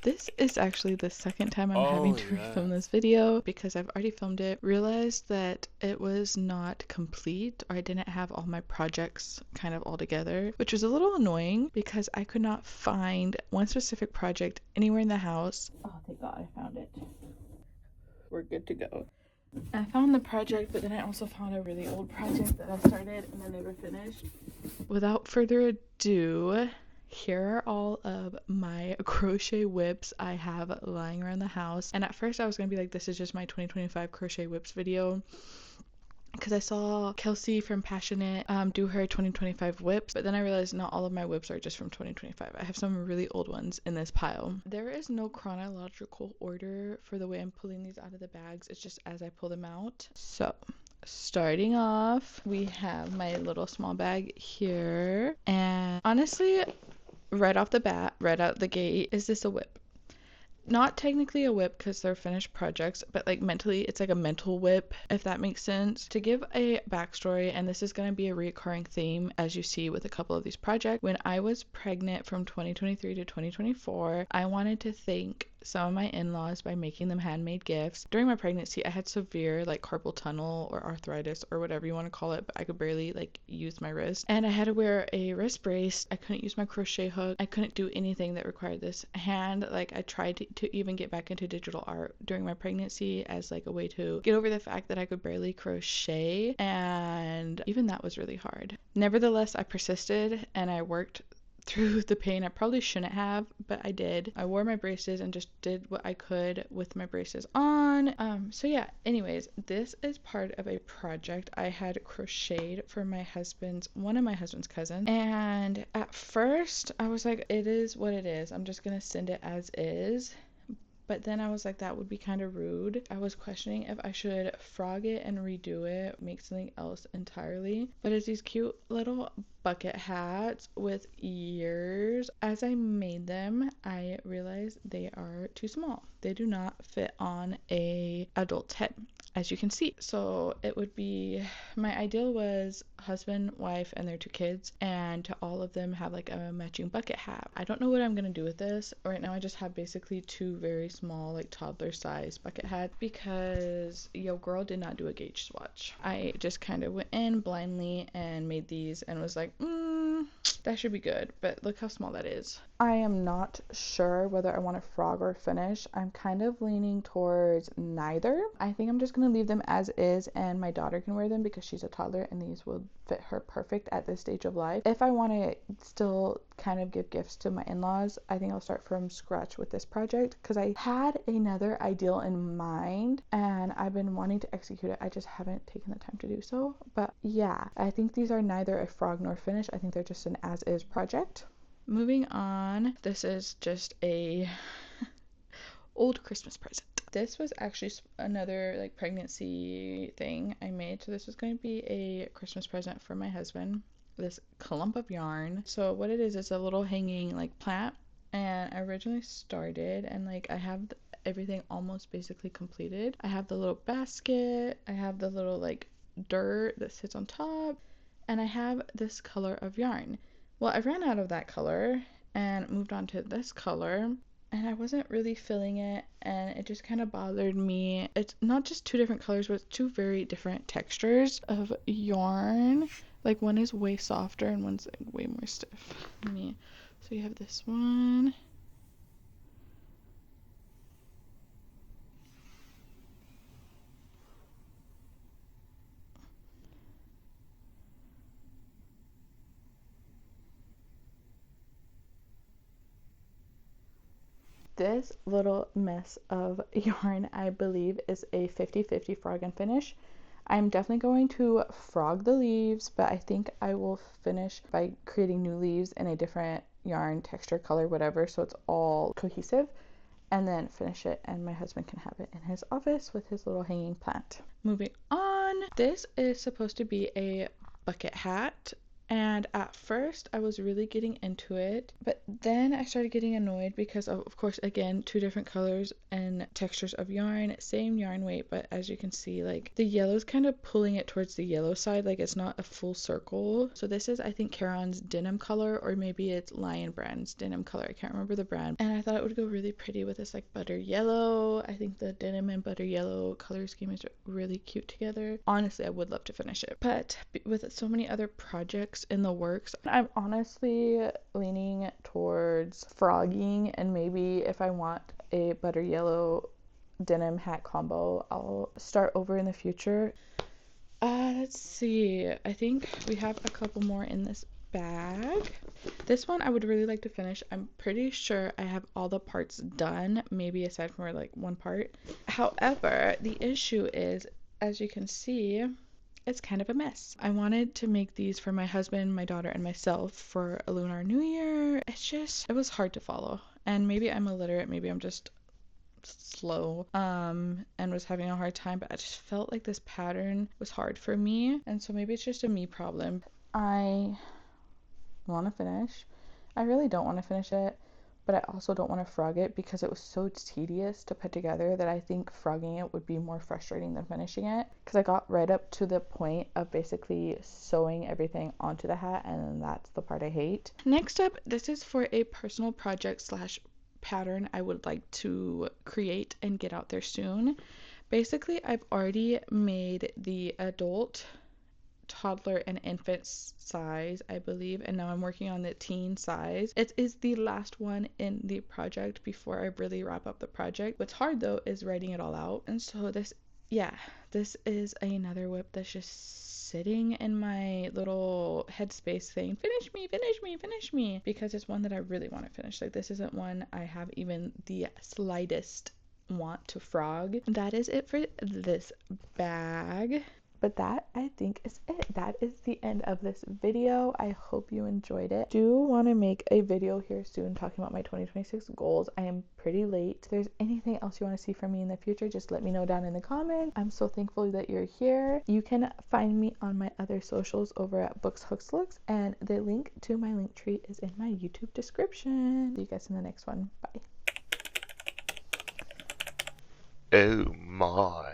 This is actually the second time I'm having to refilm this video because I've already filmed it. Realized that it was not complete, or I didn't have all my projects kind of all together, which was a little annoying because I could not find one specific project anywhere in the house. Oh, thank God I found it. We're good to go. I found the project, but then I also found a really old project that I started and then never finished. Without further ado, here are all of my crochet whips I have lying around the house. And at first I was gonna be like, this is just my 2025 crochet whips video, because I saw Kelsey from Passionate do her 2025 whips, but then I realized not all of my whips are just from 2025. I have some really old ones in this pile. There is no chronological order for the way I'm pulling these out of the bags. It's just as I pull them out. So starting off, we have my little small bag here, and honestly, right off the bat, right out the gate, is this a whip? Not technically a whip because they're finished projects, but like mentally it's like a mental whip, if that makes sense. To give a backstory, and this is going to be a recurring theme as you see with a couple of these projects, when I was pregnant from 2023 to 2024, I wanted to thank some of my in-laws by making them handmade gifts. During my pregnancy, I had severe like carpal tunnel or arthritis or whatever you want to call it, but I could barely like use my wrist, and I had to wear a wrist brace. I couldn't use my crochet hook. I couldn't do anything that required this hand. Like I tried to even get back into digital art during my pregnancy as like a way to get over the fact that I could barely crochet, and even that was really hard. Nevertheless, I persisted and I worked through the pain. I probably shouldn't have, but I did. I wore my braces and just did what I could with my braces on. So yeah, anyways, this is part of a project I had crocheted for one of my husband's cousins. And at first I was like, it is what it is. I'm just gonna send it as is. But then I was like, that would be kind of rude. I was questioning if I should frog it and redo it, make something else entirely. But it's these cute little bucket hats with ears. As I made them, I realized they are too small. They do not fit on a adult's head, as you can see. So it would be, my ideal was husband, wife, and their 2 kids, and to all of them have like a matching bucket hat. I don't know what I'm gonna do with this. Right now I just have basically 2 very small like toddler size bucket hats because yo girl did not do a gauge swatch. I just kind of went in blindly and made these and was like, that should be good, but look how small that is. I am not sure whether I want to frog or finish. I'm kind of leaning towards neither. I think I'm just going to leave them as is, and my daughter can wear them because she's a toddler and these will fit her perfect at this stage of life. If I want to still kind of give gifts to my in-laws, I think I'll start from scratch with this project because I had another ideal in mind and I've been wanting to execute it. I just haven't taken the time to do so. But yeah, I think these are neither a frog nor finish. I think they're just an as-is project. Moving on, this is just a old Christmas present. This was actually another like pregnancy thing I made. So this was going to be a Christmas present for my husband. This clump of yarn. So what it is a little hanging like plant. And I originally started and like I have everything almost basically completed. I have the little basket. I have the little like dirt that sits on top. And I have this color of yarn. Well, I ran out of that color and moved on to this color, and I wasn't really feeling it, and it just kind of bothered me. It's not just 2 different colors, but it's 2 very different textures of yarn. Like one is way softer and one's like way more stiff. So you have this one. This little mess of yarn, I believe, is a 50-50 frog and finish. I'm definitely going to frog the leaves, but I think I will finish by creating new leaves in a different yarn, texture, color, whatever, so it's all cohesive, and then finish it, and my husband can have it in his office with his little hanging plant. Moving on, this is supposed to be a bucket hat, And at first I was really getting into it, but then I started getting annoyed because of course, again, two different colors and textures of yarn, same yarn weight, but as you can see, like the yellow's kind of pulling it towards the yellow side, like it's not a full circle. So this is, I think, Caron's denim color, or maybe it's Lionsbrand's denim color. I can't remember the brand. And I thought it would go really pretty with this like butter yellow. I think the denim and butter yellow color scheme is really cute together. Honestly, I would love to finish it, but with so many other projects in the works, I'm honestly leaning towards frogging, and maybe if I want a butter yellow denim hat combo, I'll start over in the future. Let's see, I think we have a couple more in this bag. This one I would really like to finish. I'm pretty sure I have all the parts done, maybe aside from like one part. However, the issue is, as you can see, it's kind of a mess. I wanted to make these for my husband, my daughter, and myself for a Lunar New Year. It was hard to follow. And maybe I'm illiterate, maybe I'm just slow and was having a hard time, but I just felt like this pattern was hard for me, and so maybe it's just a me problem. I want to finish. I really don't want to finish it, but I also don't want to frog it because it was so tedious to put together that I think frogging it would be more frustrating than finishing it, because I got right up to the point of basically sewing everything onto the hat, and that's the part I hate. Next up, this is for a personal project slash pattern I would like to create and get out there soon. Basically, I've already made the adult, toddler, and infant size, I believe, and now I'm working on the teen size. It is the last one in the project before I really wrap up the project. What's hard though is writing it all out, and so this is another whip that's just sitting in my little headspace saying, finish me, finish me, finish me, because it's one that I really want to finish. Like, this isn't one I have even the slightest want to frog. That is it for this bag. But that, I think, is it. That is the end of this video. I hope you enjoyed it. Do want to make a video here soon talking about my 2026 goals. I am pretty late. If there's anything else you want to see from me in the future, just let me know down in the comments. I'm so thankful that you're here. You can find me on my other socials over at bookshookslooks, and the link to my link tree is in my YouTube description. See you guys in the next one. Bye. Oh my.